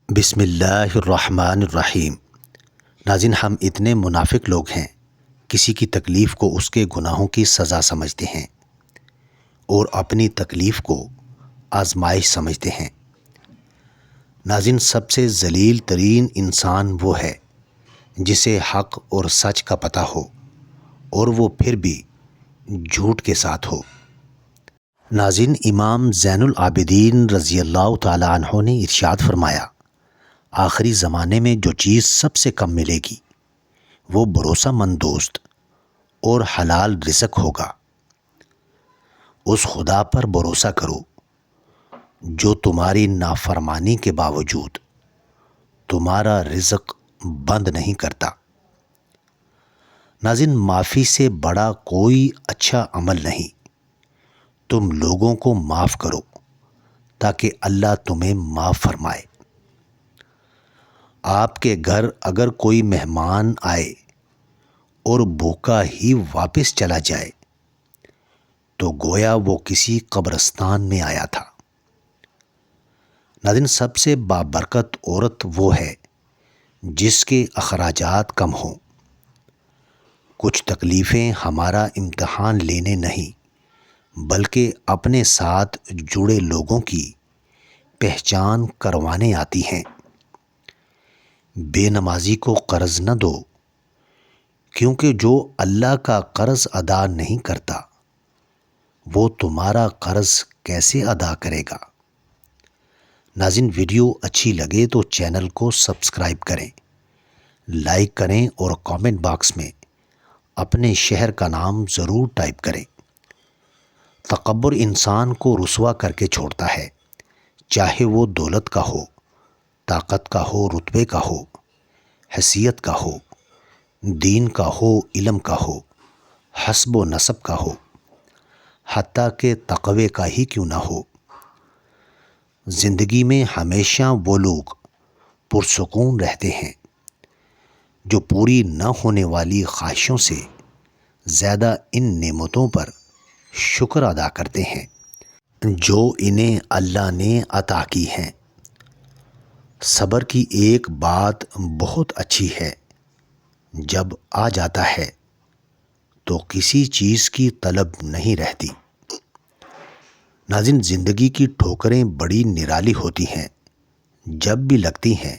بسم اللہ الرحمن الرحیم۔ ناظرین، ہم اتنے منافق لوگ ہیں، کسی کی تکلیف کو اس کے گناہوں کی سزا سمجھتے ہیں اور اپنی تکلیف کو آزمائش سمجھتے ہیں۔ ناظرین، سب سے ذلیل ترین انسان وہ ہے جسے حق اور سچ کا پتہ ہو اور وہ پھر بھی جھوٹ کے ساتھ ہو۔ ناظرین، امام زین العابدین رضی اللہ تعالی عنہ نے ارشاد فرمایا، آخری زمانے میں جو چیز سب سے کم ملے گی وہ بھروسہ مند دوست اور حلال رزق ہوگا۔ اس خدا پر بھروسہ کرو جو تمہاری نافرمانی کے باوجود تمہارا رزق بند نہیں کرتا۔ ناظرین، معافی سے بڑا کوئی اچھا عمل نہیں۔ تم لوگوں کو معاف کرو تاکہ اللہ تمہیں معاف فرمائے۔ آپ کے گھر اگر کوئی مہمان آئے اور بھوکا ہی واپس چلا جائے تو گویا وہ کسی قبرستان میں آیا تھا۔ ناظرین، سب سے بابرکت عورت وہ ہے جس کے اخراجات کم ہوں۔ کچھ تکلیفیں ہمارا امتحان لینے نہیں بلکہ اپنے ساتھ جڑے لوگوں کی پہچان کروانے آتی ہیں۔ بے نمازی کو قرض نہ دو، کیونکہ جو اللہ کا قرض ادا نہیں کرتا وہ تمہارا قرض کیسے ادا کرے گا۔ ناظرین، ویڈیو اچھی لگے تو چینل کو سبسکرائب کریں، لائک کریں اور کامنٹ باکس میں اپنے شہر کا نام ضرور ٹائپ کریں۔ تکبر انسان کو رسوا کر کے چھوڑتا ہے، چاہے وہ دولت کا ہو، طاقت کا ہو، رتبے کا ہو، حیثیت کا ہو، دین کا ہو، علم کا ہو، حسب و نسب کا ہو، حتیٰ کہ تقوی کا ہی کیوں نہ ہو۔ زندگی میں ہمیشہ وہ لوگ پرسکون رہتے ہیں جو پوری نہ ہونے والی خواہشوں سے زیادہ ان نعمتوں پر شکر ادا کرتے ہیں جو انہیں اللہ نے عطا کی ہیں۔ صبر کی ایک بات بہت اچھی ہے، جب آ جاتا ہے تو کسی چیز کی طلب نہیں رہتی۔ ناظرین، زندگی کی ٹھوکریں بڑی نرالی ہوتی ہیں، جب بھی لگتی ہیں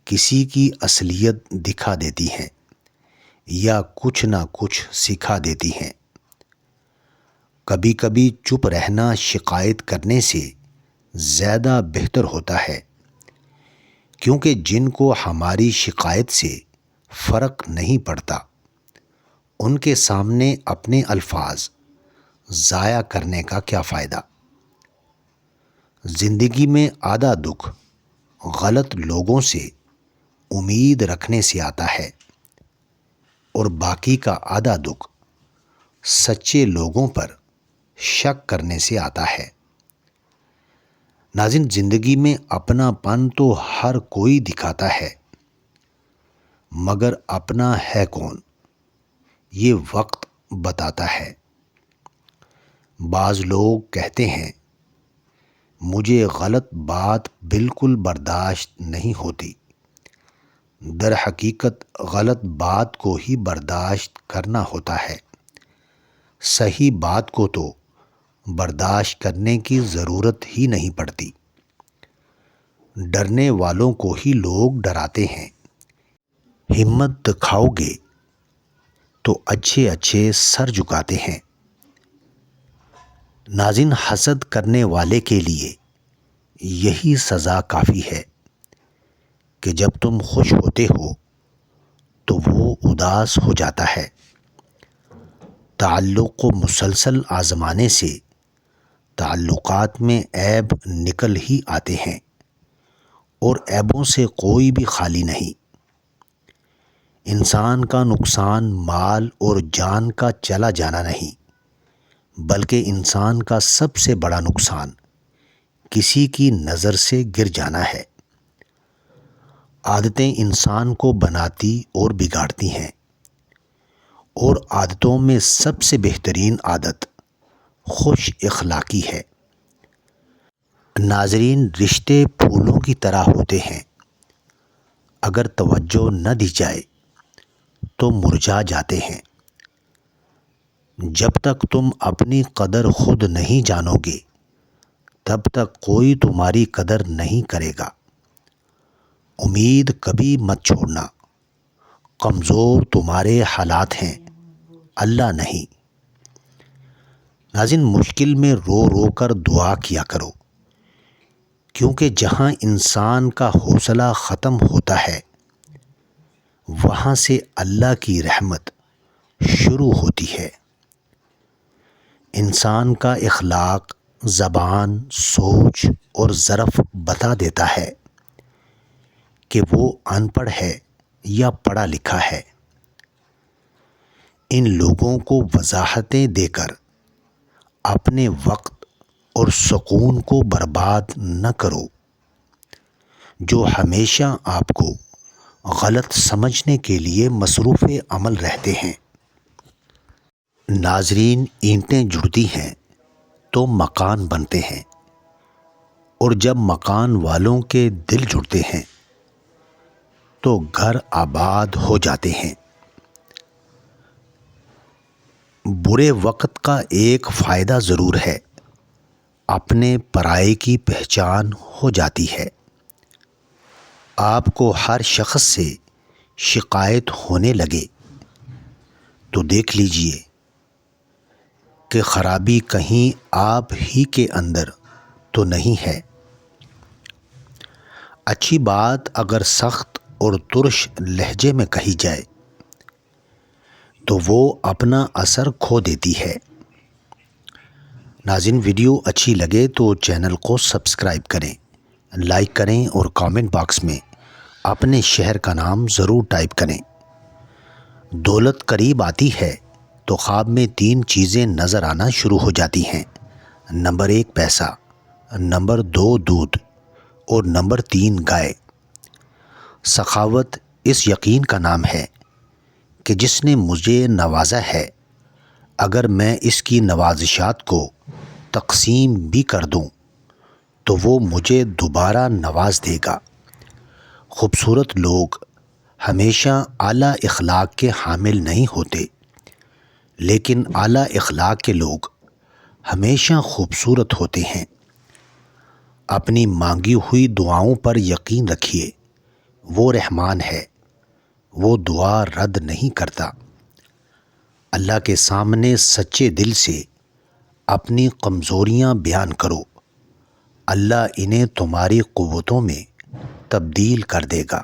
کسی کی اصلیت دکھا دیتی ہیں یا کچھ نہ کچھ سکھا دیتی ہیں۔ کبھی کبھی چپ رہنا شکایت کرنے سے زیادہ بہتر ہوتا ہے، کیونکہ جن کو ہماری شکایت سے فرق نہیں پڑتا ان کے سامنے اپنے الفاظ ضائع کرنے کا کیا فائدہ۔ زندگی میں آدھا دکھ غلط لوگوں سے امید رکھنے سے آتا ہے اور باقی کا آدھا دکھ سچے لوگوں پر شک کرنے سے آتا ہے۔ ناظرین، زندگی میں اپنا پن تو ہر کوئی دکھاتا ہے، مگر اپنا ہے کون یہ وقت بتاتا ہے۔ بعض لوگ کہتے ہیں مجھے غلط بات بالکل برداشت نہیں ہوتی، در حقیقت غلط بات کو ہی برداشت کرنا ہوتا ہے، صحیح بات کو تو برداشت کرنے کی ضرورت ہی نہیں پڑتی۔ ڈرنے والوں کو ہی لوگ ڈراتے ہیں۔ ہمت دکھاؤ گے تو اچھے اچھے سر جھکاتے ہیں۔ ناظرین، حسد کرنے والے کے لیے یہی سزا کافی ہے کہ جب تم خوش ہوتے ہو تو وہ اداس ہو جاتا ہے۔ تعلق کو مسلسل آزمانے سے تعلقات میں عیب نکل ہی آتے ہیں اور عیبوں سے کوئی بھی خالی نہیں۔ انسان کا نقصان مال اور جان کا چلا جانا نہیں، بلکہ انسان کا سب سے بڑا نقصان کسی کی نظر سے گر جانا ہے۔ عادتیں انسان کو بناتی اور بگاڑتی ہیں، اور عادتوں میں سب سے بہترین عادت خوش اخلاقی ہے۔ ناظرین، رشتے پھولوں کی طرح ہوتے ہیں، اگر توجہ نہ دی جائے تو مرجھا جاتے ہیں۔ جب تک تم اپنی قدر خود نہیں جانو گے تب تک کوئی تمہاری قدر نہیں کرے گا۔ امید کبھی مت چھوڑنا، کمزور تمہارے حالات ہیں، اللہ نہیں۔ ناظرین، مشکل میں رو رو کر دعا کیا کرو، کیونکہ جہاں انسان کا حوصلہ ختم ہوتا ہے وہاں سے اللہ کی رحمت شروع ہوتی ہے۔ انسان کا اخلاق، زبان، سوچ اور ظرف بتا دیتا ہے کہ وہ ان پڑھ ہے یا پڑھا لکھا ہے۔ ان لوگوں کو وضاحتیں دے کر اپنے وقت اور سکون کو برباد نہ کرو، جو ہمیشہ آپ کو غلط سمجھنے کے لیے مصروف عمل رہتے ہیں۔ ناظرین، اینٹیں جڑتی ہیں تو مکان بنتے ہیں، اور جب مکان والوں کے دل جڑتے ہیں تو گھر آباد ہو جاتے ہیں۔ برے وقت کا ایک فائدہ ضرور ہے، اپنے پرائے کی پہچان ہو جاتی ہے۔ آپ کو ہر شخص سے شکایت ہونے لگے تو دیکھ لیجئے کہ خرابی کہیں آپ ہی کے اندر تو نہیں ہے۔ اچھی بات اگر سخت اور ترش لہجے میں کہی جائے تو وہ اپنا اثر کھو دیتی ہے۔ ناظرین، ویڈیو اچھی لگے تو چینل کو سبسکرائب کریں، لائک کریں اور کامنٹ باکس میں اپنے شہر کا نام ضرور ٹائپ کریں۔ دولت قریب آتی ہے تو خواب میں 3 چیزیں نظر آنا شروع ہو جاتی ہیں۔ نمبر 1 پیسہ، نمبر 2 دودھ اور نمبر 3 گائے۔ سخاوت اس یقین کا نام ہے کہ جس نے مجھے نوازا ہے، اگر میں اس کی نوازشات کو تقسیم بھی کر دوں تو وہ مجھے دوبارہ نواز دے گا۔ خوبصورت لوگ ہمیشہ اعلیٰ اخلاق کے حامل نہیں ہوتے، لیکن اعلیٰ اخلاق کے لوگ ہمیشہ خوبصورت ہوتے ہیں۔ اپنی مانگی ہوئی دعاؤں پر یقین رکھیے، وہ رحمان ہے، وہ دعا رد نہیں کرتا۔ اللہ کے سامنے سچے دل سے اپنی کمزوریاں بیان کرو، اللہ انہیں تمہاری قوتوں میں تبدیل کر دے گا۔